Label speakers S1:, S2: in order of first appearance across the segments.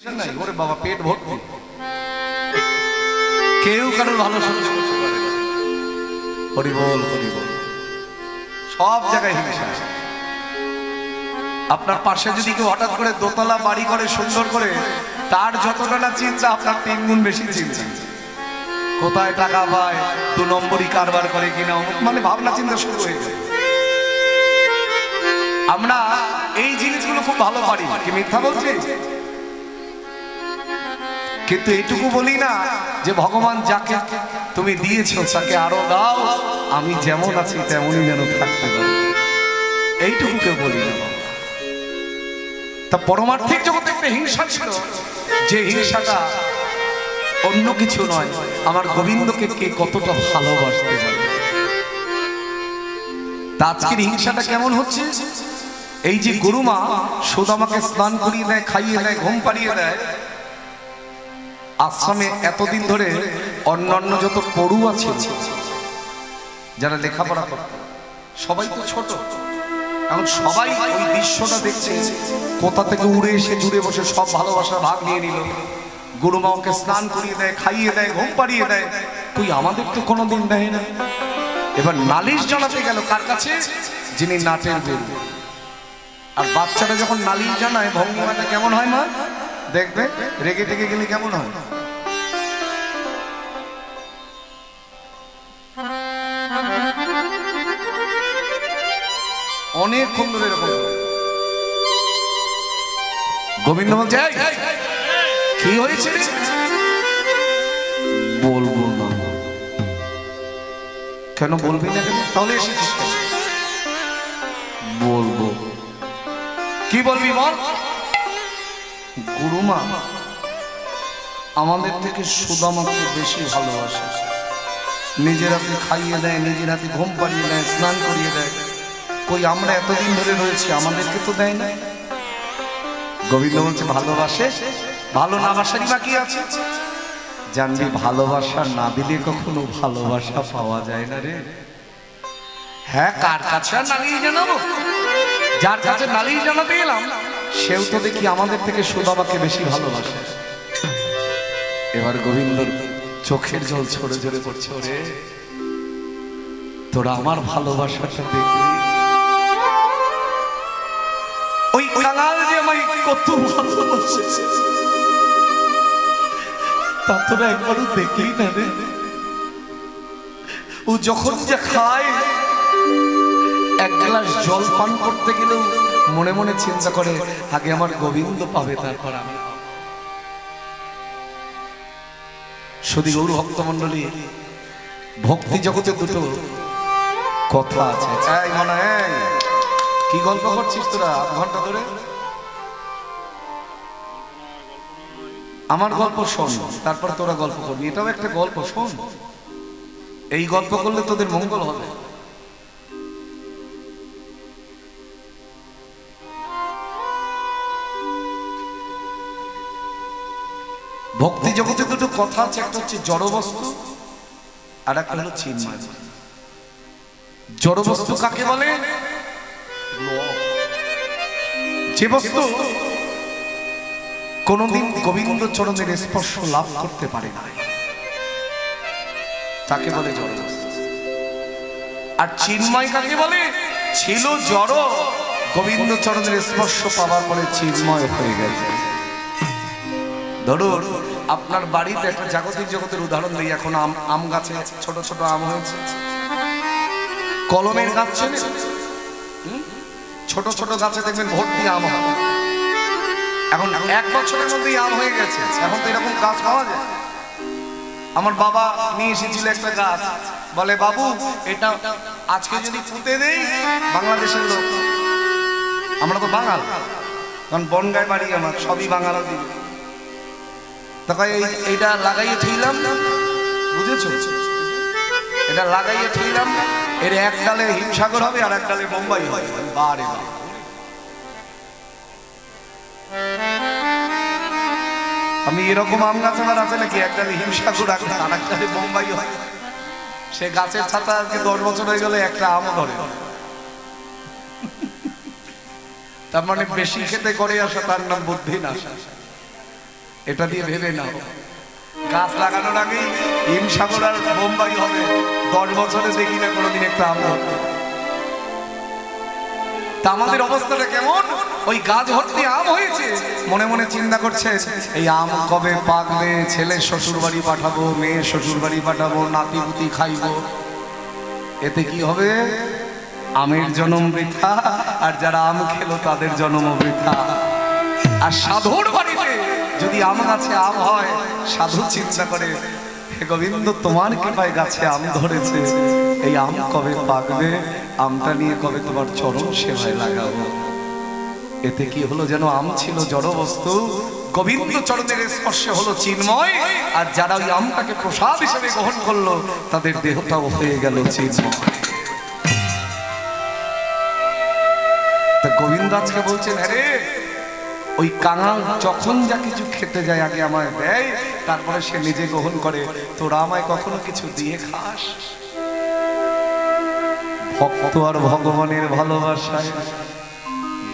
S1: নাই ওরে বাবা পেট ভর্তি কেউ কারোর ভালো সহ্য করতে পারে না। হরি বল হরি বল। সব জায়গায় হিংসা। আপনার পাশে যদি কেউ হঠাৎ করে দোতলা বাড়ি করে সুন্দর করে, তার যতটা না চিন্তা আপনার 3 গুণ বেশি চিন্তা। কোথায় টাকা পায়, 2 নম্বরই কারবার করে কিনা, মানে ভাবনা চিন্তা শুরু হয়ে যায়। আমরা এই জিনিসগুলো খুব ভালো পারি, কি মিথ্যা বলছি? কিন্তু এইটুকু বলি না যে ভগবান যাকে তুমি দিয়েছো তাকে আরো দাও, আমি যেমন আছি তেমনই যেন থাকতে পারি, এইটুকু কেউ বলি না। তা পরমার্থিক জগতে একটা হিংসা ছিল, যে হিংসাটা অন্য কিছু নয়, আমার গোবিন্দকে কে কতটা ভালোবাসতে পারে। তা আজকের হিংসাটা কেমন হচ্ছে? এই যে গুরুমা সুদামাকে স্নান করিয়ে দেয়, খাইয়ে দেয়, ঘুম পাড়িয়ে দেয়, আশ্রমে এতদিন ধরে অন্যান্য যত পড়ুয়া ছিল, যারা লেখাপড়া করত, সবাই তো ছোট। এখন সবাই ওই দৃশ্যটা দেখছে, কোথা থেকে উড়ে এসে জুড়ে বসে সব ভালোবাসার ভাগ নিয়ে নিল। গুরুমা ওকে স্নান করিয়ে দেয়, খাইয়ে দেয়, ঘুম পাড়িয়ে দেয়, তুই আমাদের তো কোনোদিন দেয় না। এবার নালিশ জানাতে গেল কার কাছে? যিনি নাটের গুরু। আর বাচ্চারা যখন নালিশ জানায় ভঙ্গিমাটা কেমন হয় মা? দেখবে রেগে টেগে গেলে কেমন হয়? অনেকক্ষণ ধরে এরকম। গোবিন্দ বলছে কি হয়েছে? বলবো না। কেন বলবি না? কেন তাহলে এসেছিস? বলবো। কি বলবি বল? গুরুমা আমাদের থেকে সুদামাকে বেশি ভালোবাসে, নিজের হাতে খাইয়ে দেয়, নিজের হাতে ঘুম পাড়িয়ে দেয়, স্নান করিয়ে দেয়। কই আমরা এতদিন ধরে রয়েছি, আমাদেরকে তো দেয় না। গোবিন্দ বলছে ভালোবাসে, ভালো না বাসারই বাকি আছে। জানবি ভালোবাসা না দিলে কখনো ভালোবাসা পাওয়া যায় না রে। হ্যাঁ, কার কাছে নালিশ জানাবো? যার কাছে নালিশ জানাতে গেলাম সেও তো দেখি আমাদের থেকে সুদামাকে বেশি ভালোবাসে। এবার গোবিন্দর চোখের জল ঝরে ঝরে পড়ছে, ওরে তোরা আমার ভালোবাসাটা দেখবি। ওই কাঙাল যে আমায় কত ভালোবাসে তা তোরা একবারও দেখলি না রে। ও যখন যে খায়, এক গ্লাস জল পান করতে গেলেও মনে মনে চিন্তা করে আগে আমার গোবিন্দ পাবে, তারপর আমি। শুধু গৌর ভক্তমন্ডলী, ভক্তি জগতে দুটো কথা আছে। এই মনে হয় কি গল্প করছিস তোরা 8 ঘন্টা ধরে? আমার গল্প শোন, তারপর তোরা গল্প করবি। এটাও একটা গল্প, শোন। এই গল্প করলে তোদের মঙ্গল হবে। ভক্তি জগতে দুটো কথা আছে, একটা হচ্ছে জড় বস্তু আর একটা হলো চিন্ময়। জড় বস্তু কাকে বলে? যে বস্তু কোনদিন গোবিন্দ চরণের স্পর্শ লাভ করতে পারে না, তাকে বলে জড় বস্তু। আর চিন্ময় কাকে বলে? ছিল জড়, গোবিন্দ চরণের স্পর্শ পাওয়ার পরে চিন্ময় হয়ে গেছে। ধরুন আপনার বাড়িতে একটা জাগতিক জগতের উদাহরণ দিই। এখন আম গাছে ছোট ছোট আম হয়েছে, কলমের গাছ ছিল, ছোট ছোট গাছে দেখবেন ভর্তি আম হয়। এখন 1 বছরের মধ্যেই আম হয়ে গেছে। এখন তো এরকম গাছ পাওয়া যায়। আমার বাবা নিয়ে এসেছিল একটা গাছ, বলে বাবু এটা আজকে যদি পুঁতে দেই, বাংলাদেশের লোক, আমরা তো বাঙাল, কারণ বনগায় বাড়ি আমার, সবই বাঙাল দিন। তখন এইটা লাগাইয়ে থইলাম, বুঝেছো? এটা লাগাইয়ে থইলাম, এর এক ডালে হিমসাগর হবে আর এক ডালে বোম্বাই হবে। বারে আমি এরকম আম গাছ আমার আছে নাকি এক ডালে হিমসাগর আর এক ডালে বোম্বাই হয়? সে গাছের ছাতা আজকে 10 বছর হয়ে গেলে একটা আমও ধরে। তার মানে বেশি খেতে করে আসা, তার নাম বুদ্ধি না। এটা দিয়ে ভেবে নাও গাছ লাগানোর আগে হিমসাগর আর বোম্বাই হবে, 10 বছরে দেখি না কোনোদিন একটা আম হবে। তা আমাদের অবস্থাটা কেমন? ওই গাছ ভর্তি আম হয়েছে, মনে মনে চিন্তা করছে এই আম কবে পাকবে, ছেলে শ্বশুর বাড়ি পাঠাবো, মেয়ে শ্বশুর বাড়ি পাঠাবো, নাতি পুতি খাইবো। এতে কি হবে? আমের জন্ম বৃথা, আর যারা আম খেলো তাদের জন্ম বৃথা। আর সাধুর বাড়িতে যদি আম গাছে আম হয়, সাধু চিন্তা করে হে গোবিন্দ তোমার কৃপায় গাছে আম ধরেছে, এই আম কবে পাকবে, আমটা নিয়ে কবে তোমার চরণ সেবায় লাগাবো। এতে কি হলো? যেন আম ছিল জড় বস্তু, গোবিন্দ চরণের স্পর্শে হলো চিন্ময়, আর যারা ওই আমটাকে প্রসাদ হিসেবে গ্রহণ করলো তাদের দেহটাও হয়ে গেল চিন্ময়। তা গোবিন্দ আজকে বলছেন, আরে ওই কাঙাল যখন যা কিছু খেতে যায় আগে আমায় দেয়, তারপরে সে নিজে গ্রহণ করে। তোরা আমায় কখনো কিছু দিয়ে খাস? ভক্ত আর ভগবানের ভালোবাসায়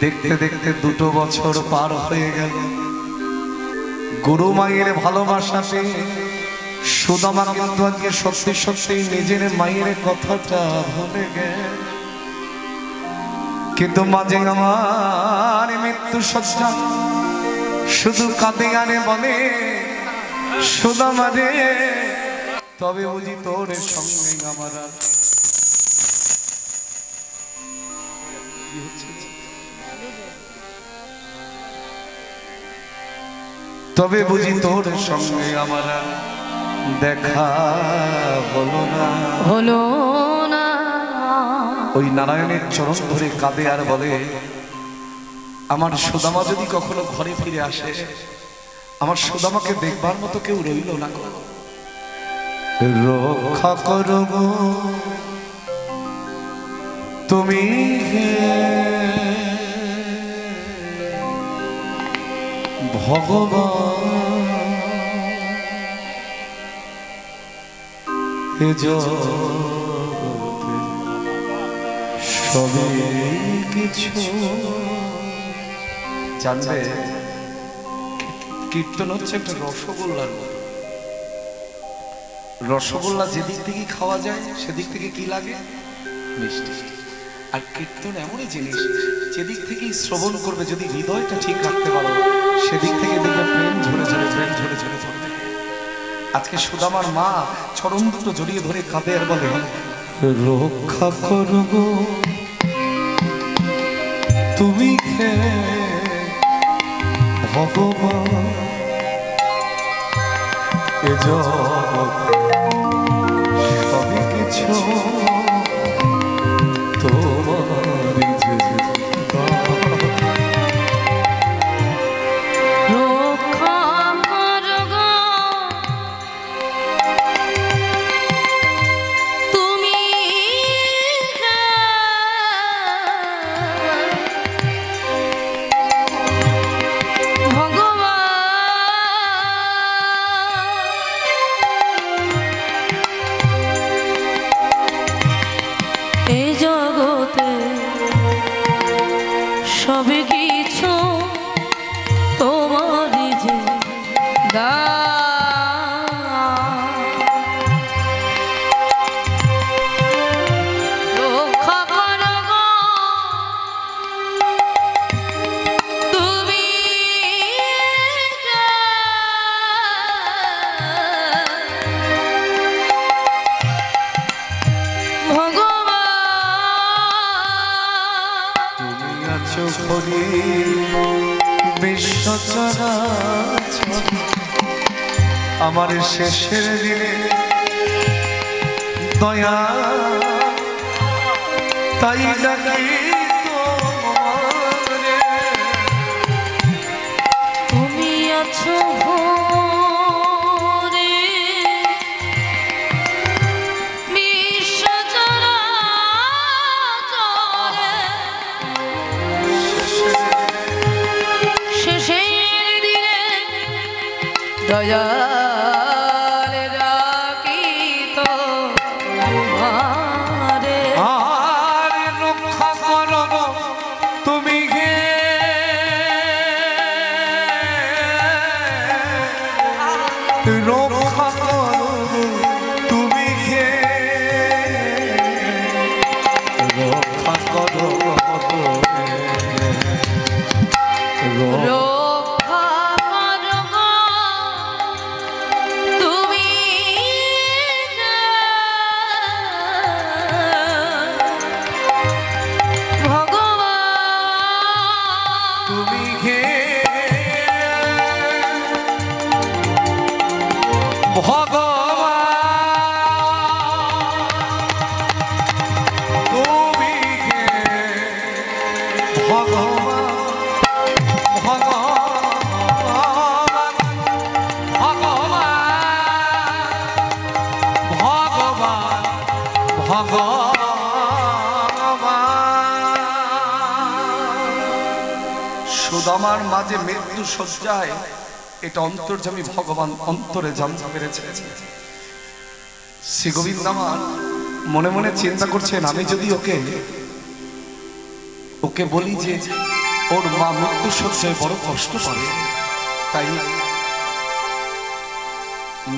S1: দেখতে দেখতে 2 বছর পার হয়ে গেল। গুরু মায়ের ভালোবাসাতে সুদামা কিন্তু আজকে সত্যি সত্যি নিজের মায়ের কথাটা ভুলে গেল। কিন্তু মাঝে আমার মৃত্যু সজ্জা শুধু কাঁদে আরে বলে, সুদামা রে তবে বুঝি তোর সঙ্গে আমার তবে বুঝি তোর সঙ্গে আমার দেখা হলো না,
S2: হলো না।
S1: ওই নারায়ণের চরণ ধরে কাঁদে আর বলে, আমার সুদামা যদি কখনো ঘরে ফিরে আসে, আমার সুদামাকে দেখবার মতো কেউ রইল না, রক্ষা করো তুমি ভগবান, এ জগতে সবই কিছু। জানবে কীর্তন হচ্ছে একটা রসগোল্লার মতো। রসগোল্লা যেদিক থেকে খাওয়া যায় সেদিক থেকে কি লাগে? মিষ্টি। আর কীর্তন এমনই জিনিস, যেদিক থেকেই শ্রবণ করবে, যদি হৃদয়টা ঠিক রাখতে পারো, সেদিক থেকে দেখবে প্রেম ঝরে ঝরে প্রেম ঝরে ঝরে ঝরে। আজকে সুদামার মা চরণ দুটো জড়িয়ে ধরে কাঁদে আর বলে, রক্ষা করব তুমি হে ভগবান, এ জগতে সবই কিছু তোমারই যে
S2: রক্ষা করো গো তুমি এই জগতে সবই কিছু তোমারই যে রক্ষা করো গো তুমি
S1: বিশ্ব চরাচর আমার শেষের দিনে দয়া তাই ডাকি তোমারে,
S2: তুমি আছো রে বিশ্ব চরাচরে, শেষের দিনে দয়াল ডাকি তোমারে।
S1: আর রক্ষা করো তুমি গে রক্ষা করো তুমি কে রক্ষা করো
S2: রক্ষা করো গো তুমি ভগবান
S1: তুমি কে সুদামার মাঝে মৃত্যু সজ্জায় এটা অন্তর্যামী ভগবান অন্তরে জানতে পেরেছে। শ্রী গোবিন্দ আমার মনে মনে চিন্তা করছেন, আমি যদি ওকে বলি যে ওর মা মৃত্যু সজ্জায় বড় কষ্ট পাবে, তাই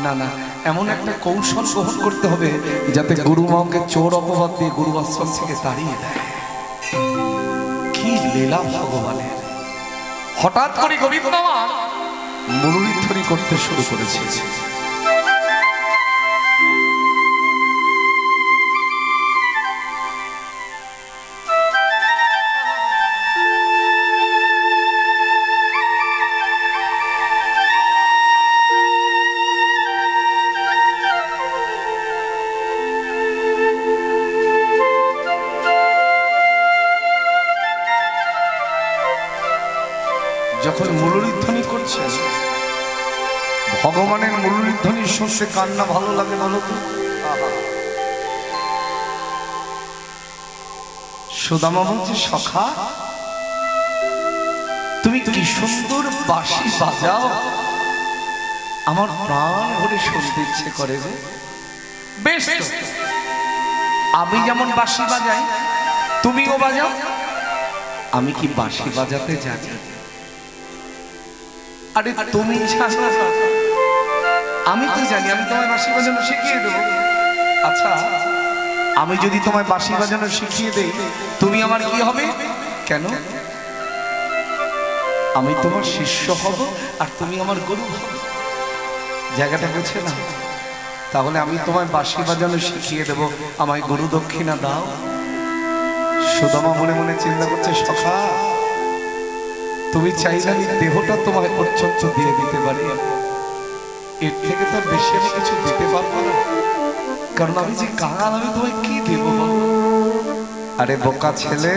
S1: না না এমন একটা কৌশল গ্রহণ করতে হবে যাতে গুরু মাকে চোর অপবাদ দিয়ে গুরু আশ্রম থেকে তাড়িয়ে দেয়। কি লীলা ভগবানের! হঠাৎ করে গোবিন্দ আমার মুরলীধ্বনি করতে শুরু করেছে। যখন মুরলীধ্বনি করছে, ভগবানের মুরলীধ্বনির শুনতে কান্না ভালো লাগে বলো তো? সুদামা বলছে, সখা তুমি কি সুন্দর বাঁশি বাজাও, আমার প্রাণ ভরে শুনতে ইচ্ছে করে গো। বেশ, আমি যেমন বাঁশি বাজাই তুমিও বাজাও। আমি কি বাঁশি বাজাতে জানি? আরে তুমি জানো না, আমি তো জানি, আমি তোমায় বাঁশি বাজানো শিখিয়ে দেবো। আচ্ছা, আমি যদি তোমায় বাঁশি বাজানো শিখিয়ে দেই, তুমি আমার কি হবে? কেন? আমি তোমার শিষ্য হব আর তুমি আমার গুরু হবে। জায়গাটা বুঝে না? তাহলে আমি তোমায় বাঁশি বাজানো শিখিয়ে দেবো, আমায় গুরু দক্ষিণা দাও। সুদামা মনে মনে চিন্তা করছে, সখা তুমি চাইলে আমি দেহটা তোমায় পর্যন্ত দিয়ে দিতে পারি, এর থেকে তো বেশি আমি কিছু দিতে পারবো না, কারণ আমি যে কাঙাল, আমি তোমায় কি দেবো? আরে বোকা ছেলে,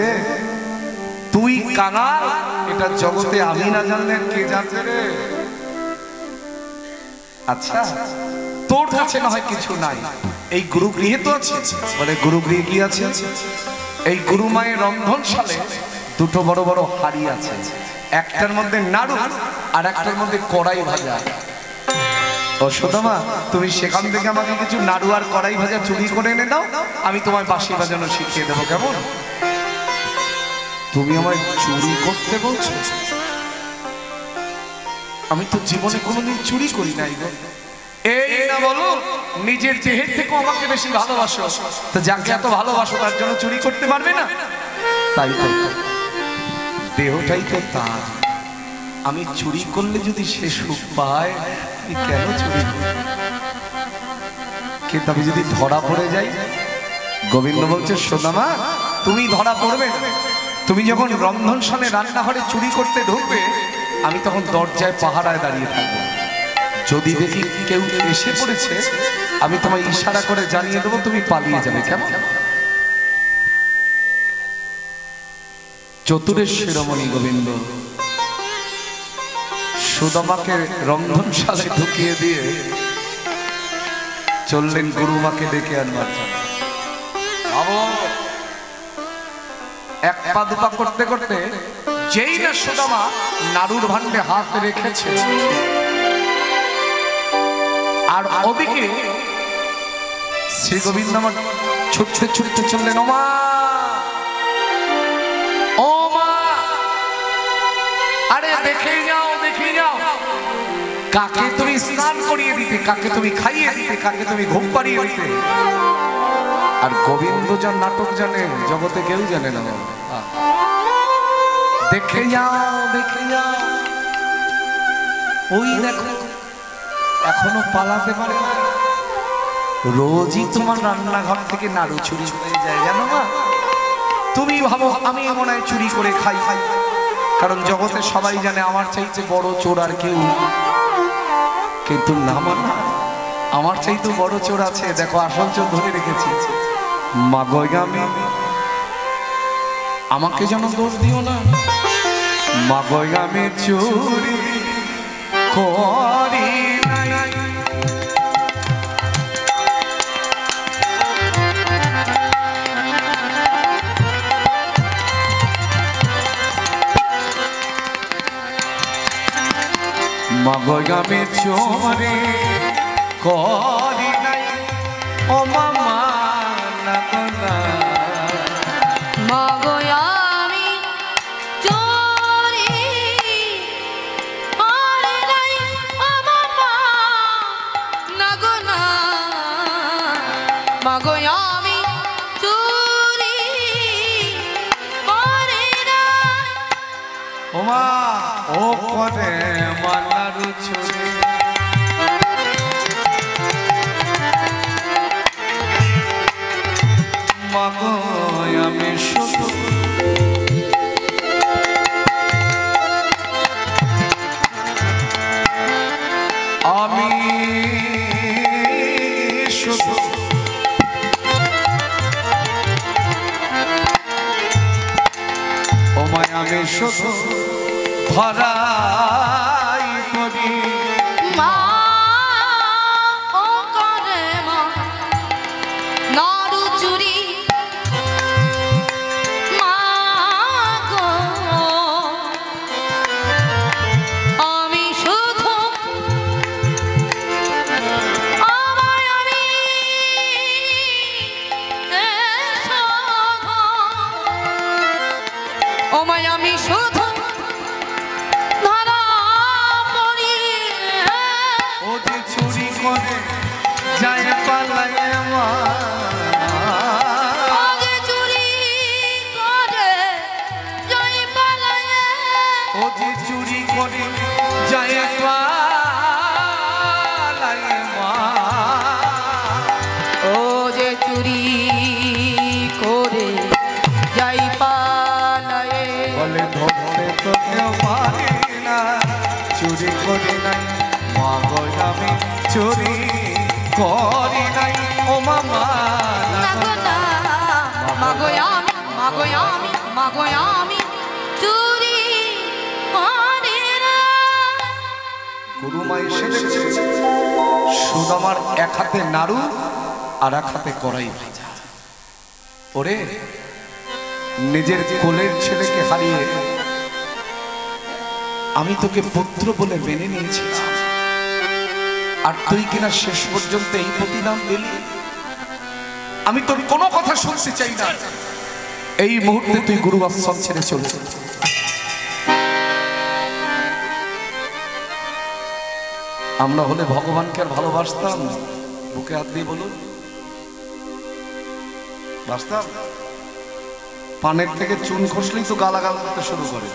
S1: তুই কাঙাল এটা জগতে আমি না জানলে কে জানবে রে? আচ্ছা, তোর কাছে না হয় কিছু নাই, এই গুরু গৃহে তো আছে। বলে গুরু গৃহে কি আছে? এই গুরু মায়ের রন্ধনশালে দুটো বড় বড় হাড়ি আছে, একটার মধ্যে নাড়ু আর একটার মধ্যে কড়াই ভাজা। ও সুদামা, তুমি সেখান থেকে আমাকে কিছু নাড়ু আর কড়াই ভাজা চুরি করে এনে দাও, আমি তোমায় বাঁশি বাজানো শিখিয়ে দেবো, কেমন? তুমি আমায় চুরি করতে বলছো? আমি তো জীবনে কোনোদিন চুরি করি নাই গো। এই না বলো, নিজের দেহের থেকে আমাকে বেশি ভালোবাসো, তো যাকে এত ভালোবাসো তার জন্য চুরি করতে পারবে না? তাই তাই দেহটাই তো তার, আমি চুরি করলে যদি সে সুখ পায়, আমি কেন চুরি করি? কিন্তু আমি যদি ধরা পড়ে যাই, গোবিন্দ বলছে, সুদামা তুমি ধরা পড়বে না। তুমি যখন রন্ধনশালে রান্নাঘরে চুরি করতে ঢুকবে, আমি তখন দরজায় পাহারায় দাঁড়িয়ে থাকবো। যদি দেখি কেউ এসে পড়েছে, আমি তোমায় ইশারা করে জানিয়ে দেবো, তুমি পালিয়ে যাবে, কেমন? চতুরের শিরোমণি গোবিন্দ সুদামাকে রন্ধনশালে ঢুকিয়ে দিয়ে চললেন গুরুমাকে ডেকে আনবার জন্য। এক পা দুপা করতে করতে যেই না সুদামা নাড়ুর ভাণ্ডে হাত রেখেছে, আর ওদিকে শ্রী গোবিন্দ আমার ছুটতে ছুটতে চললেন, ওমা ও মা, আরে দেখে যাও দেখে যাও, কাকে তুমি স্নান করিয়ে দিতে, কাকে তুমি খাইয়ে দিতে, কাকে তুমি ঘুম পাড়িয়ে দিতে। আর গোবিন্দ যার নাটক জানে জগতে কেউ জানে না। দেখে যাও, দেখে যাও, ওই দেখো এখনো পালাতে পারে না। রোজই তোমার রান্নাঘর থেকে নাড়ু চুরি হয়ে যায়, জানো না? তুমি ভাবো আমি মনে হয় চুরি করে খাই, কারণ জগতে সবাই জানে আমার চাইতে বড় চোর আর কেউ। কিন্তু না মানা, আমার চাইতে বড় চোর আছে। দেখো আসল চোর ধরে রেখেছি। মাগো আমি, আমাকে যেন দোষ দিও না। মাগো আমি চুরি করি নাই, মাগো আমি চোরে করি নাই। ও মামা লাগো না,
S2: মাগো আমি চোরি করি নাই। ও মামা লাগো না, মাগো আমি চোরি করি নাই।
S1: ও মা ও করে মানারু চুরি, মাগো আমি শুধু আমি শুধু ও মায় আমি শুধু ভরাই করি।
S2: মা ও করে মা নাড়ু চুরি, মা গো আমি শুধু আমায় আমি আমায় আমি শুধু ধরা পড়ি।
S1: ও যে চুরি করে যায় পালায় মা,
S2: আগে চুরি করে যাই পালায়।
S1: ও যে চুরি করে যায় পালায় মা,
S2: ও যে চুরি করে যাই পালায়।
S1: বলে ধরতে তো কেউ পারে না, চুরি করি নাই। মাগো আমি চুরি করি নাই। ও মামা
S2: মাগো না, মাগো আমি, মাগো আমি, মাগো আমি চুরি করি না।
S1: গুরু মা এসে দেখছে সুদামার এক হাতে নাড়ু আর এক হাতে কড়াই ভাজা। ওরে নিজের কোলের ছেলেকে হারিয়ে আমি তোকে পুত্র বলে মেনে নিয়েছিলাম, আর তুই কিনা শেষ পর্যন্ত এই প্রতিদান দিলি। আমি তোর কোনো কথা শুনতে চাই না। এই মুহূর্তে তুই গুরু আশ্রম ছেড়ে চলে যা। আমরা হলে ভগবানকে আর ভালোবাসতাম? বুকে হাত দিয়ে বলুন, বাসতাম? পানের থেকে চুন খসলেই তো গালাগাল করতে শুরু করে।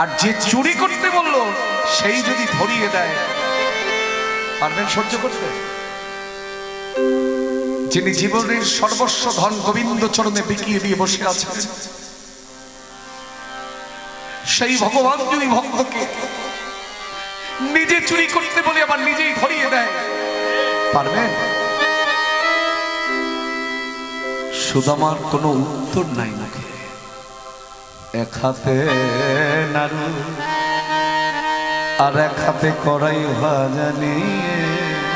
S1: আর যে চুরি করতে বললো সেই যদি ধরিয়ে দেয়, পারবেন সহ্য করতে? যিনি জীবনের সর্বস্ব ধন গোবিন্দ চরণে বিকিয়ে দিয়ে বসে আছেন, সেই ভগবান যদি ভক্তকে নিজে চুরি করতে বলে আবার নিজেই ধরিয়ে দেয়, পারবেন? সুদামার কোনো উত্তর নাই মুখে। এক হাতে নাড়ু আর এক হাতে কড়াই ভাজা নিয়ে,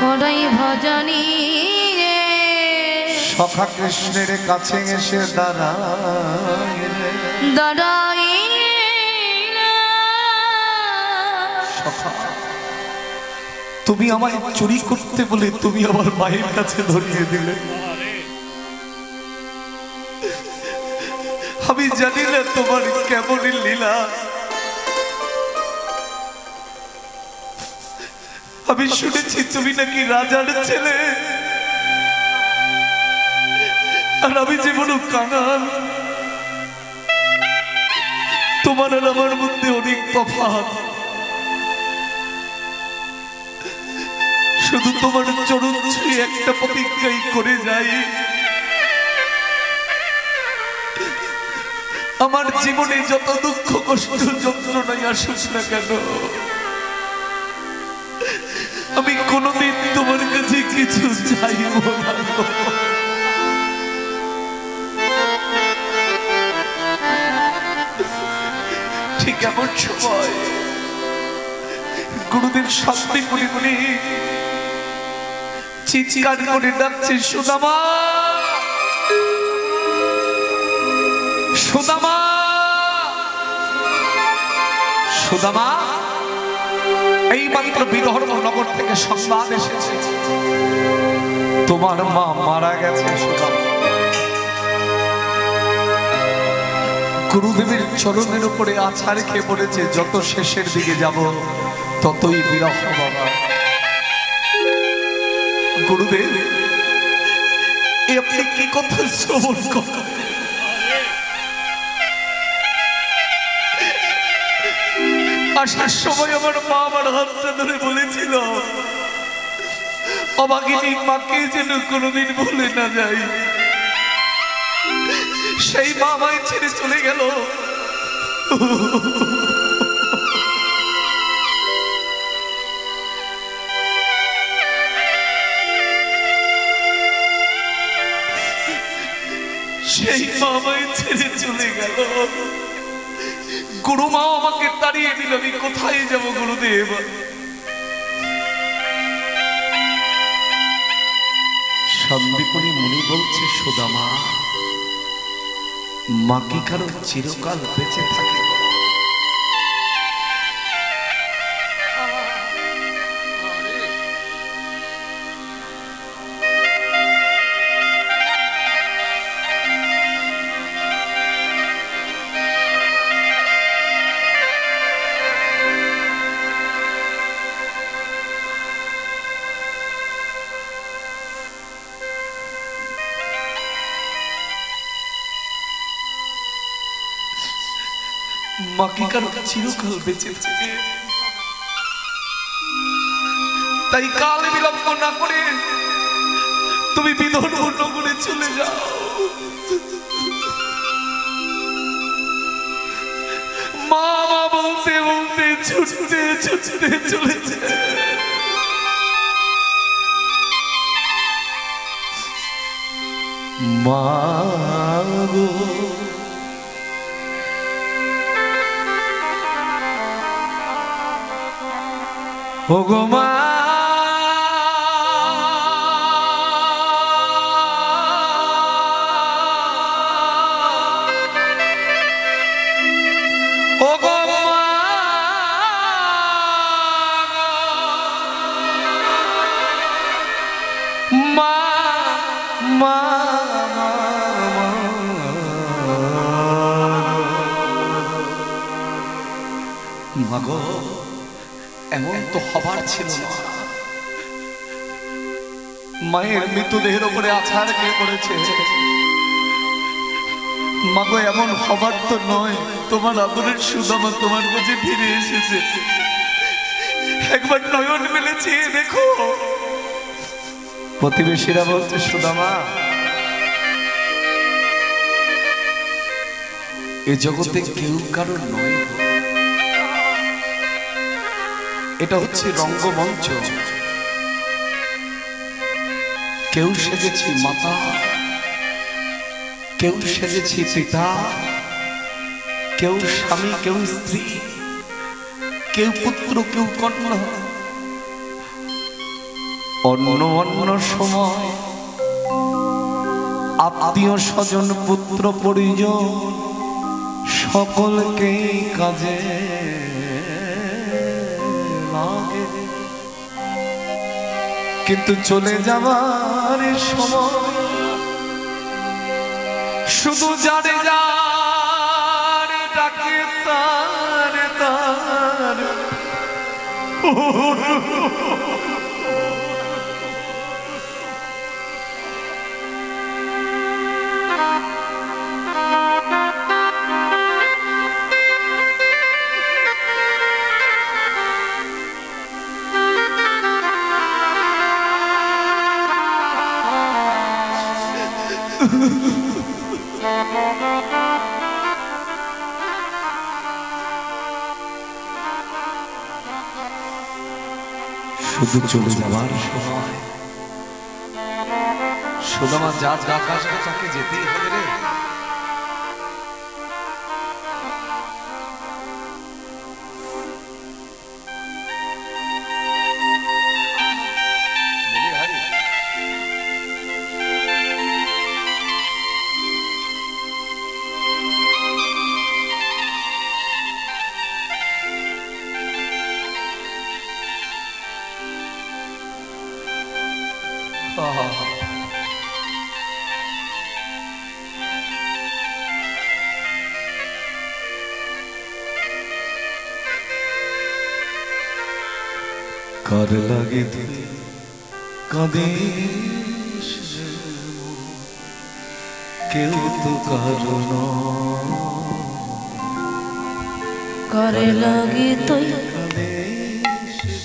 S2: কড়াই ভাজা নিয়ে
S1: সখা কৃষ্ণের কাছে এসে
S2: দাঁড়াই।
S1: সখা, তুমি আমায় চুরি করতে বলে তুমি আমার মায়ের কাছে ধরিয়ে দিলে। আমি জানি না তোমার কেমন লীলা, আমি শুনেছি তুমি নাকি রাজার ছেলে, আর আমি যে বড় কাঙাল। তোমার আর আমার মধ্যে অনেক তফাৎ। শুধু তোমার চরণ ছুঁয়ে একটা প্রতিজ্ঞাই করে যাই, আমার জীবনে যত দুঃখ কষ্ট যন্ত্রণাই আসুক না কেন, আমি কোনোদিন তোমার কাছে কিছু চাইব না। ঠিক এমন সময় গুরুদেব শান্তি করে করে চিৎকার করে ডাকছে, সুদামা, সুদামা, সুদামা। এই মাত্র বিদর্ভ নগর থেকে সংবাদ এসেছে, তোমার মা মারা গেছে। সুদামা, গুরুদেবের চরণের উপরে আছাড় খেয়ে পড়েছে, যত শেষের দিকে যাব ততই বিরহ। বাবা গুরুদেব, আপনি কি কথা শ্রবণ করেন? আসার সময় আমার মা আমার হাতটা ধরে বলেছিল, অভাগিনী মাকে যেন কোনোদিন ভুলে না যাই। সেই মা আমায় ছেড়ে চলে গেল। সেই মা আমায় ছেড়ে চলে গেল। গুরু মা আমাকে তাড়িয়ে দিল, আমি কোথায় যাব গুরুদেব? সন্দীপনী মুনি বলছে, সুদামা, মা কি কারো চিরকাল বেঁচে থাকে? মা কি কারো চিরকাল বেঁচে থাকে? তাই কাল বিলম্ব না করে তুমি বিদর্ভ নগরে চলে যাও। মা মা বলতে বলতে ছুটতে ছুটতে চলেছে। মা গো, ও গো মা, ও গো মা, মা, মা গো, এমন তো হবার ছিল না। মায়ের মৃতদেহের উপরে আছাড় খেয়ে পড়েছে। মা গো, এমন হবার তো নয়। তোমার আদরের সুদামা তোমার কাছে ফিরে এসেছে। একবার নয়ন মেলে চেয়ে দেখো। প্রতিবেশীরা বলছে, সুদামা, এ জগতে কেউ কারোর নয়। এটা হচ্ছে রঙ্গমঞ্চ। কেউ সেজেছি মাতা, কেউ সেজেছি পিতা, কেউ স্বামী, কেউ স্ত্রী, কেউ পুত্র, কেউ কন্যা। অন্য অন্য সময় আত্মীয় স্বজন, পুত্র পরিজন সকলকে কাজে লাগে, কিন্তু চলে যাবার সময় শুধু যারে যার ডাকে তার তার শুধু চলে যাওয়ার সময় সুদামা যার ডাক আসবে তাকে যেতেই হবে রে। কার লাগে তুই কাঁদিস কেউ তো কারণ
S2: করে লাগি তুই
S1: কাঁদিস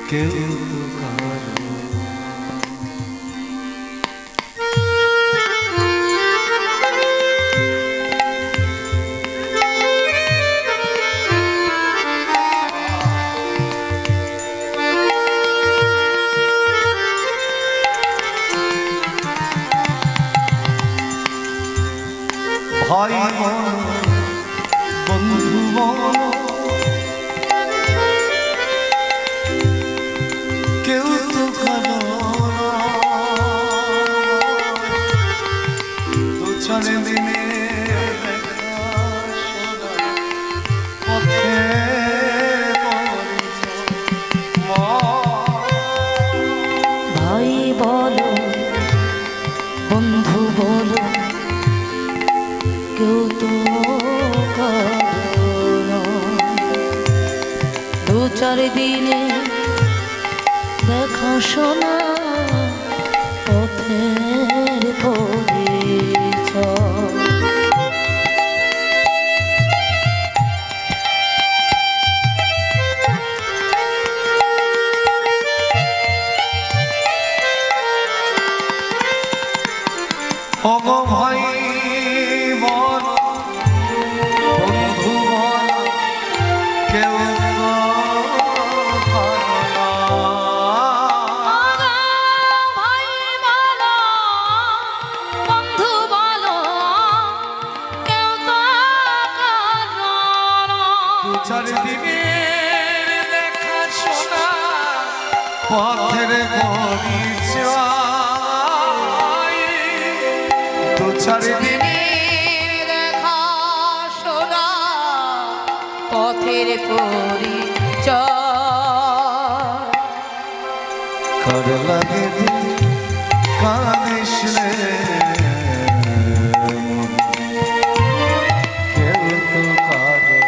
S1: কেউ তো কারণ ভাই বন্ধু কেউ তো কারো দু চার দিনে পথে
S2: ভাই বলো বন্ধু বলো কেউ তো দু চার দিনে দেখা শোনা পথের পরিচয়
S1: ওগো ভাই বল বন্ধু বল কেউ তো
S2: ভাই বলো বন্ধু বলো কেউ তো
S1: দু চার দিনের দেখা শোনা পথের পরিচয় দু চার দিনের
S2: দেখা শোনা পথের পরিচয়
S1: কার লাগে তুই কাঁদিস রে কেউ তো কারো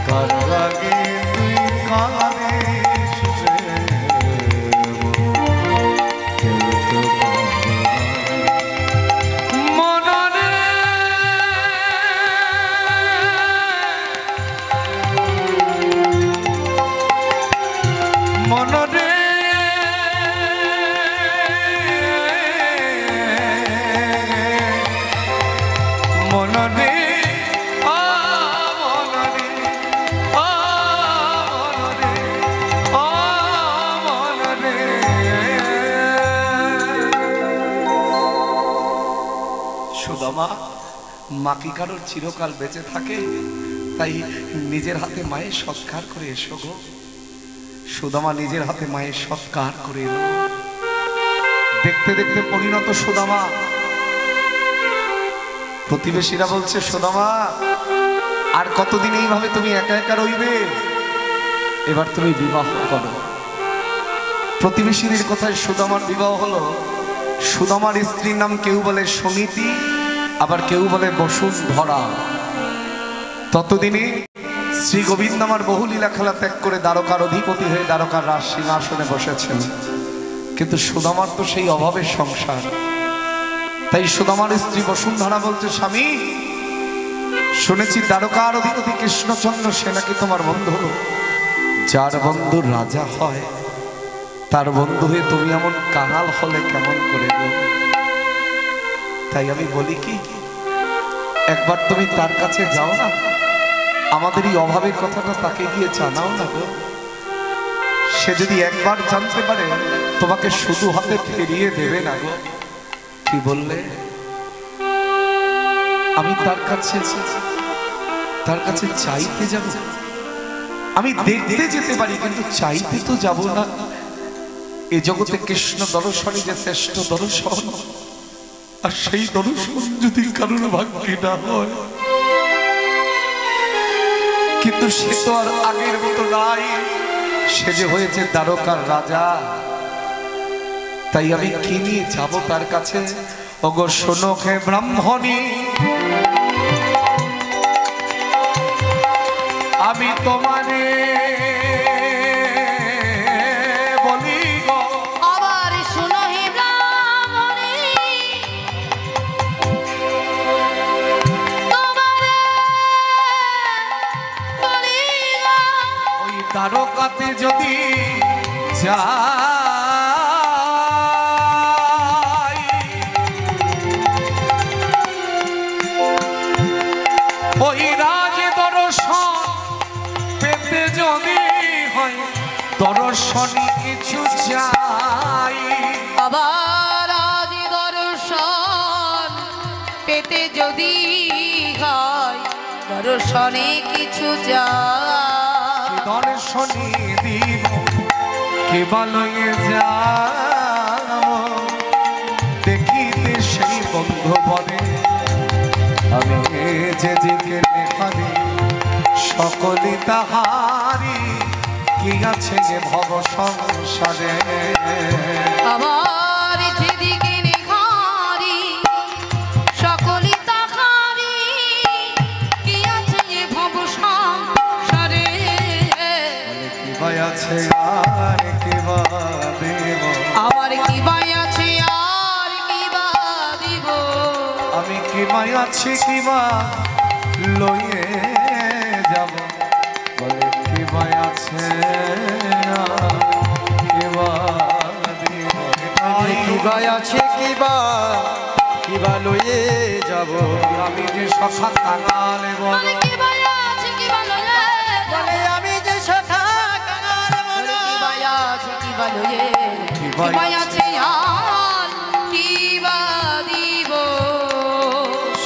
S1: কার লাগে তুই কাঁদিস রে কেউ তো মনরে মনরে মনরে আ মনরে আ মনরে আ মনরে সুদামা মা কি কারোর চিরকাল বেঁচে থাকে তাই নিজের হাতে মায়ের সৎকার করে এসো গো। সুদামা নিজের হাতে মায়ের সৎকার করে এলো। দেখতে দেখতে পরিণত সুদামা। প্রতিবেশীরা বলছে সুদামা আর কতদিন এইভাবে তুমি একা একা রইবে, এবার তুমি বিবাহ করো। প্রতিবেশীদের কথায় সুদামার বিবাহ হলো। সুদামার স্ত্রীর নাম কেউ বলে সমিতি, আবার কেউ বলে বসুন্ধরা। ততদিনে শ্রী গোবিন্দ আমার বহু লীলা খেলা ত্যাগ করে দ্বারকার অধিপতি হয়ে দ্বারকার রাজ সিংহাসনে বসেছেন। কিন্তু সুদামার তো সেই অভাবের সংসার। তাই সুদামার স্ত্রী বসুন্ধরা বলছে, স্বামী শুনেছি দ্বারকার অধিপতি কৃষ্ণচন্দ্র সে নাকি তোমার বন্ধু। যার বন্ধু রাজা হয় তার বন্ধু হয়ে তুমি এমন কাঙাল হলে কেমন করে গো? তাই আমি বলি কি, একবার তুমি তার কাছে যাও না, আমাদের এই অভাবের কথাটা তাকে গিয়ে জানাও না গো। সে যদি একবার জানতে পারে তোমাকে শুধু হাতে ফিরিয়ে দেবে না গো। কি বললে? আমি তার কাছে চাইতে যাব? আমি দেখতে যেতে পারি কিন্তু চাইতে তো যাব না। এই জগতে কৃষ্ণ দর্শনই যে শ্রেষ্ঠ দর্শন, আর সেই দর্শন যদি কারোর ভাগ্যে না হয়, কিন্তু সে তো আর আগের মতো নাই। সে যে হয়েছে দ্বারকার রাজা। তাই আমি কি নিয়ে যাব তার কাছে? ওগো শোনো হে ব্রাহ্মণী, আমি তোমারে বলি গো,
S2: আবার শুনো হে ব্রাহ্মণী, তোমারে বলি গো,
S1: ওই দ্বারকাতে যদি যাই, ওই রাজ দর্শন পেতে যদি হয়, দর্শনী কিছু চাই।
S2: আবার আদি দর্শন পেতে যদি হয়, দর্শনে কিছু যায়।
S1: দর্শনী দিব কে বলয়ে যাও, দেখিতে সেই বন্ধু বলে আমি যে দিকে নেহারি, সকলে তাহারি কি আছে যে ভব সংসারে।
S2: আবার যেদিকে নিখারি, সকলি তাহারি কি আছে এ ভব সংসারে।
S1: কি ভাই আছে আর কি বা দেব,
S2: আমার কি ভাই আছে আর কি বা দিব,
S1: আমি কি ভাই আছি কি বা লয়ে যাব। বলে কি ভাই আছে আর কি বা দেব,
S3: কিবা আছে কিবা লয়ে যাব।
S1: আমি যে সখা কাঙালে বল,
S2: মানে কি ভাই আছে কি বা লয়ে
S3: বলে আমি যে সখা কাঙাল
S2: বলে কি ভাই আছে কি বা লয়ে,
S1: কি
S2: কি ভাই
S1: ভাই
S2: আছে আর কি বা দিব।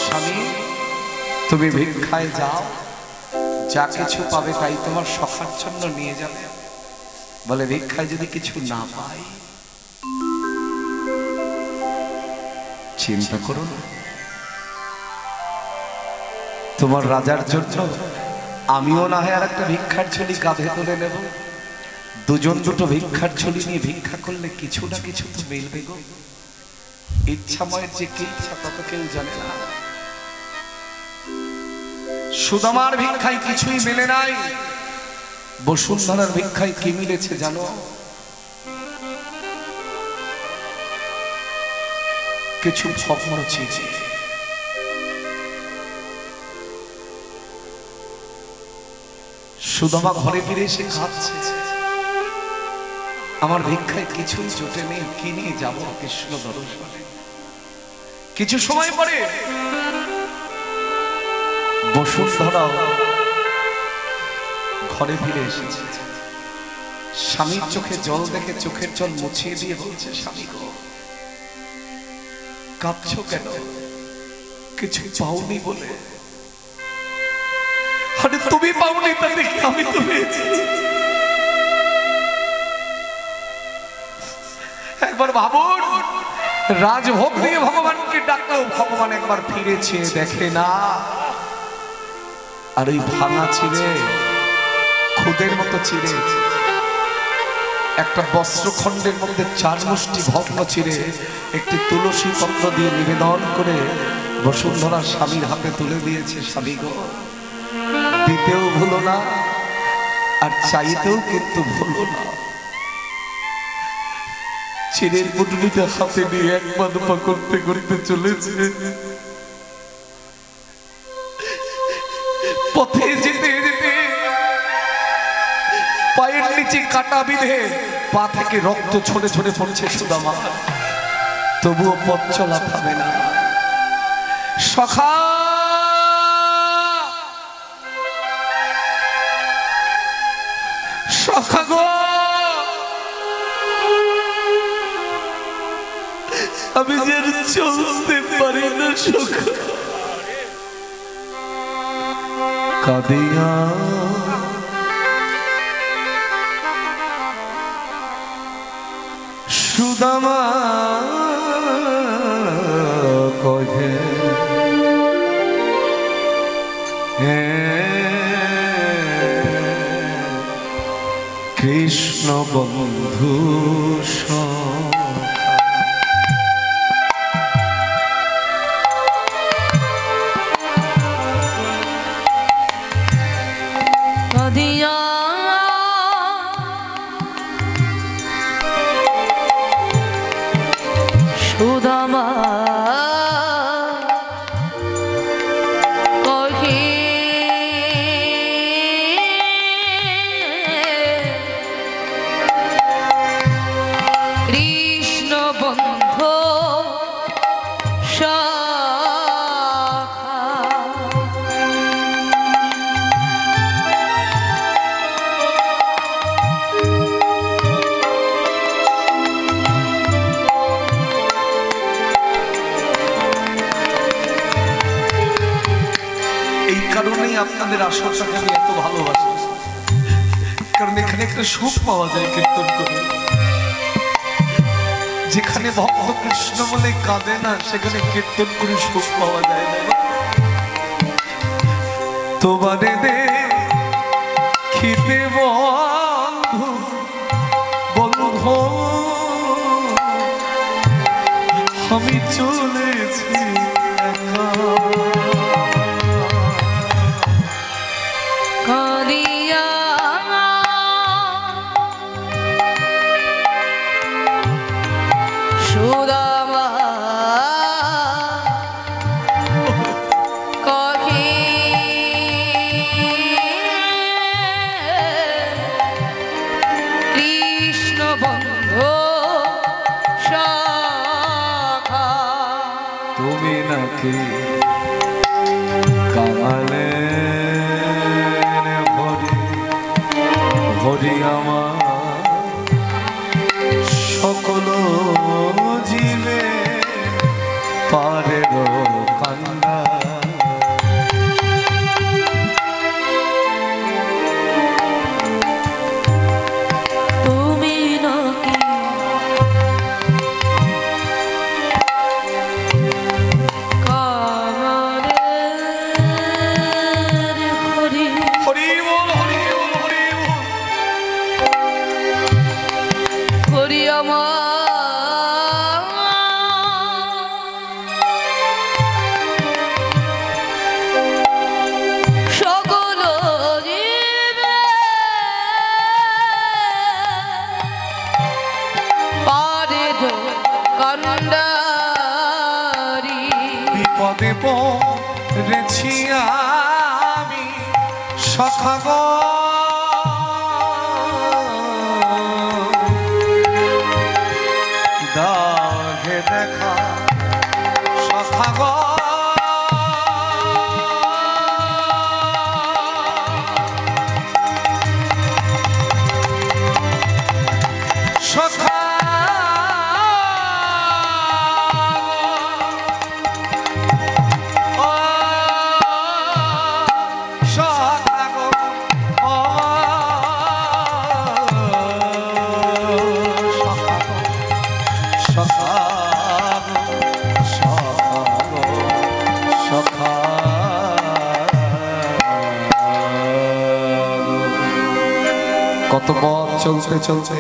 S1: স্বামী তুমি ভিক্ষায় যাও, যা কিছু পাবে তাই তোমার সখার জন্য নিয়ে যাবে। বলে ভিক্ষায় যদি কিছু না পাই, চিন্তা করো না, তোমার রাজার জন্য আমিও না হয় আর একটা ভিক্ষার ঝুলি কাঁধে তুলে নেব। দুজন দুটো ভিক্ষার ঝুলি নিয়ে ভিক্ষা করলে কিছু না কিছু তো মিলবে গো। ইচ্ছাময়ের যে কি ইচ্ছা তত কেউ জানে না। সুদামার ভিক্ষায় কিছুই মেলে নাই, বসুন্ধরার ভিক্ষায় কি মিলেছে জানো? কিছু স্বপ্ন ছিছে। সুদামা ঘরে ফিরে এসে খাচ্ছে, আমার ভিক্ষায় কিছুই জোটে নেই, কি নিয়ে যাব কৃষ্ণ দর্শনে। কিছু সময় পরে বসুন্ধরা ঘরে ফিরে এসেছে। স্বামীর চোখে জল দেখে চোখের জল মুছিয়ে দিয়ে বলছে, স্বামী গো কাঁদছো কেন? কিছু পাওনি বলে? আরে তুমি পাওনি তা দেখি আমি তো পেয়েছি। একবার ভাবুন, রাজভোগ দিয়ে ভগবানকে ডাকলেও ভগবান একবার ফিরেছে দেখে না। আর ওই ভাঙা চিড়ে, খুদের মতো চিড়ে, একটা বস্ত্রখণ্ডের মধ্যে 4 মুষ্টি ভগ্ন চিড়ে একটি তুলসী পত্র দিয়ে নিবেদন করে বসুন্ধরা স্বামীর হাতে তুলে দিয়েছে। স্বামী গো দিতেও ভুলো না আর চাইতেও কিন্তু ভুলো না। চিরের পুটুলিটা হাতে নিয়ে এক পা দুপা করতে করতে চলেছে। পথে যেতে যেতে পায়ের নিচে কাটা বিঁধে পা থেকে রক্ত ছড়ে ছড়ে পড়ছে সুদামা, তবুও পথ চলা থামে না। সখা সখা গো, আমি যেন চলতে পারি না সখা। কাঁদিয়া সুদামা কহে কৃষ্ণ বন্ধু
S2: নদিয়া সুদামা কহে কৃষ্ণ বন্ধু
S1: আপনাদের আসরটাকে আমি এত ভালোবাসি, কারণ এখানে একটা সুখ পাওয়া যায় কীর্তন করে। যেখানে ভক্ত কৃষ্ণ বলে কাঁদে না, সেখানে কীর্তন করে সুখ পাওয়া যায় না। তোমারে দে খিদে বন্ধু বন্ধু আমি চলেছি একা। তুমি নাকি কামালে হরি হরি আমার সকল জীবে পারের কান্না। বিপদে পড়েছি আমি সখা গো, দাহে দেখা সখা গো। সখা কত পথ চলতে চলতে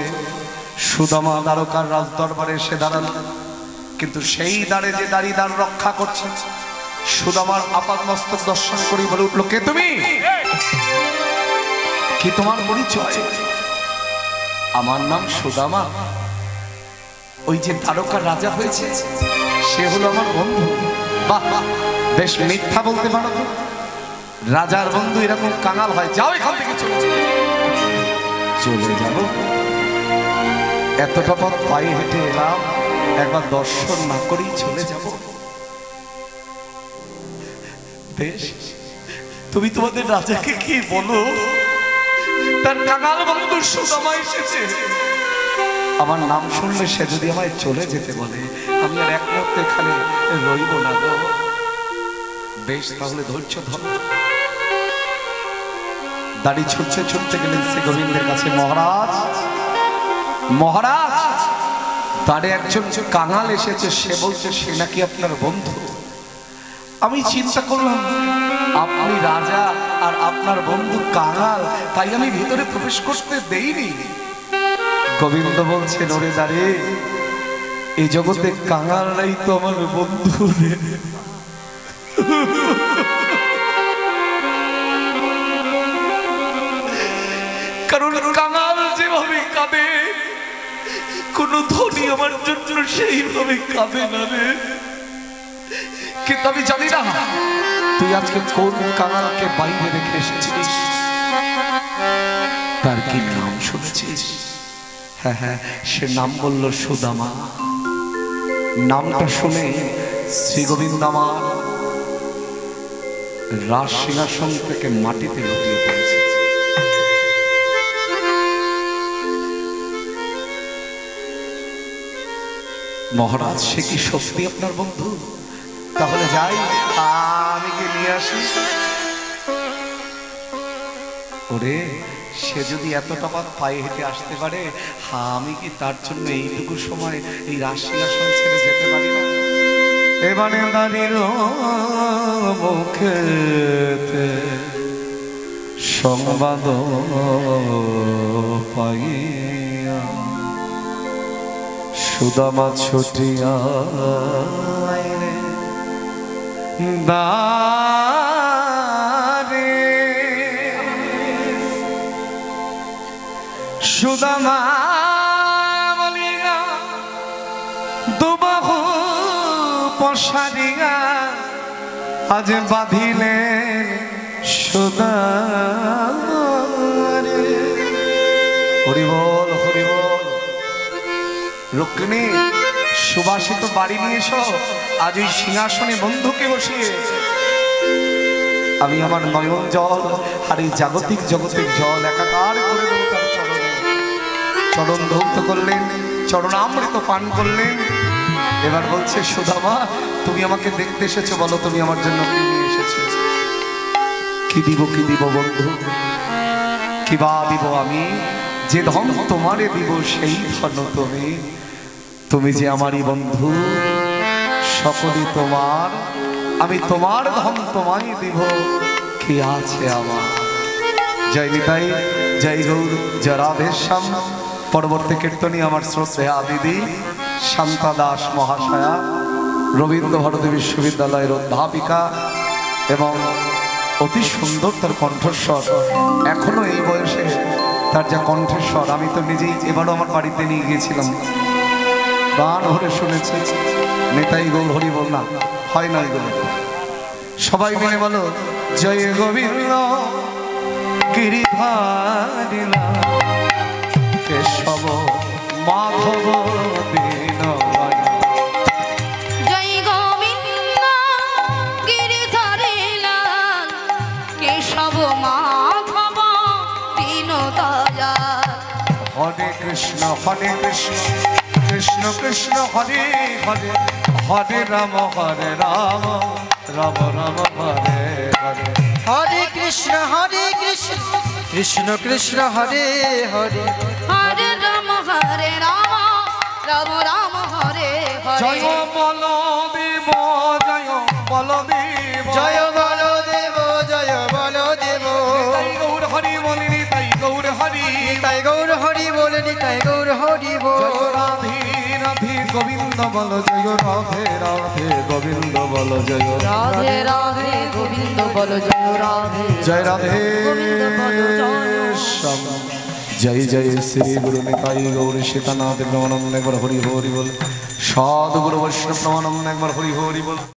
S1: সুদামা দ্বারকার রাজ দরবারে এসে দাঁড়ালো, কিন্তু সেই দ্বারে যে দাঁড়িয়ে দ্বার রক্ষা করছে সুদামার আপাতমস্তক দর্শন করি বলে উঠলো, কে তুমি? কি তোমার পরিচয়? আমার নাম সুদামা। ওই যে দ্বারকার রাজা হয়েছে সে হলো আমার বন্ধু। বাহ, বেশ মিথ্যা বলতে পারো তো। রাজার বন্ধু এরকম কাঙাল হয়? যাও এখান থেকে, চলে যাব। এতটা পথ পায়ে হেঁটে এলাম, একবার দর্শন না করেই চলে যাব? বেশ, তুমি তোমাদের রাজাকে কি বলো তার কাঙাল বন্ধু সুদামা এসেছে। আমার নাম শুনলে সে যদি আমায় চলে যেতে বলে, আমি আর এক মুহূর্তে এখানে রইব না গো। বেশ, তাহলে ধৈর্য ধর। দাড়ি ছুটতে ছুটতে গেলেন শ্রী গোবিন্দের কাছে। মহারাজ, মহারাজ, তারে একজন কাঙাল এসেছে, সে বলছে সে নাকি আপনার বন্ধু। আমি চিন্তা করলাম আপনি রাজা আর আপনার বন্ধু কাঙাল, তাই আমি ভিতরে প্রবেশ করতে দেইনি। গোবিন্দ বলছেন, ওরে দাঁড়ে, এই জগতে কাঙালরাই তো আমার বন্ধু রে। কারণ কাঙাল যেভাবে কাঁদে, কোন ধনী আমার জন্য সেইভাবে কাঁদে না রে। কিন্তু আমি জানি না তুই আজকে কোন কাঙালকে বাইরে রেখে এসেছিস, তার কি নাম শুনেছিস? হ্যাঁ হ্যাঁ, সে নাম বলল সুদামা। নামটা শুনে শ্রী গোবিন্দ আমার রাজ সিংহাসন থেকে মাটিতে লুটিয়ে পড়েছে। মহারাজ, সে কি সত্যি আপনার বন্ধু? তাহলে যাই, আমি কি নিয়ে আসি? ওরে, সে যদি এতটা পথ পায়ে হেঁটে আসতে পারে, আমি কি তার জন্য এইটুকু সময় এই রাজ সিংহাসন ছেড়ে যেতে পারি না? এবারে দাঁড়িল মুখেতে সংবাদ পাইয়া, সুদামা ছুটিয়া দারে। সুদামা বলিয়া দুবাহু পশারিয়া আজ বাঁধিলেন সুদারে। হরি বল, হরি বল। রুক্মিণী, সুবাসিত বাড়ি নিয়ে এসো, আজ এই সিংহাসনে বন্ধুকে বসিয়ে আমি আমার নয়ন জল আর এই জাগতিক জগতের জল একাকার করে দেবো তার চরণে। চরণ ধৌত করলেন, চরণামৃত পান করলেন। এবার বলছে, সুদামা, তুমি আমাকে দেখতে এসেছো, বলো তুমি আমার জন্য কি নিয়ে এসেছো? কি দিব, কি দিব বন্ধু, কি বা দিব আমি? যে ধন তোমারে দিব সেই ধন তুমি। তুমি যে আমারই বন্ধু, সকলই তোমার, আমি তোমার ধন তোমায় দিব, কি আছে আমার? জয় নিতাই, জয় গৌর, জয় রাধেশ্যাম। পরবর্তী কীর্তনী আমার শ্রদ্ধেয়া দিদি শান্তা দাস মহাশয়া, রবীন্দ্র ভারতী বিশ্ববিদ্যালয়ের অধ্যাপিকা, এবং অতি সুন্দর তার কণ্ঠস্বর। এখনো এই বয়সে তার যা কণ্ঠস্বর, আমি তো নিজেই এবারও আমার বাড়িতে নিয়ে গিয়েছিলাম, গান ভরে শুনেছি। নেতাই গৌর হরি বল না, হয় না এগুলো। সবাই মিলে বলো, জয় গোবিন্দ গিরিধারিলা কেশব মাধব দীনদয়াল।
S2: জয় গোবিন্দ গিরিধারিলা কেশব মাধব দীনদয়াল।
S1: হরে কৃষ্ণ কৃষ্ণ কৃষ্ণ হরে হরে, হরে রাম রাম রাম হরে হরে।
S3: হরে কৃষ্ণ কৃষ্ণ কৃষ্ণ হরে হরে,
S2: হরে রাম রাম রাম হরে হরে।
S1: জয় বলদেব, জয় বলদেব,
S3: জয় বলদেব, জয় বলদেব।
S1: তাই গৌর হরি বলিনি, তাই গৌর হরি,
S3: তাই গৌর হরি বলনি, তাই গৌর হরি বল।
S1: জয় রাধে রাধে গোবিন্দ বল, জয় রাধে রাধে গোবিন্দ বল, জয়
S2: রাধে রাধে গোবিন্দ বল, জয় রাধে
S1: জয় রাধে
S2: গোবিন্দ বল, জয়
S1: जय जय श्री गुरु निताई गौर सीतानाथ प्रमाणम एक बार हरि हरि बोल। साधु गुरु वैष्णव प्रमाणम एक बार हरि हरि बोल।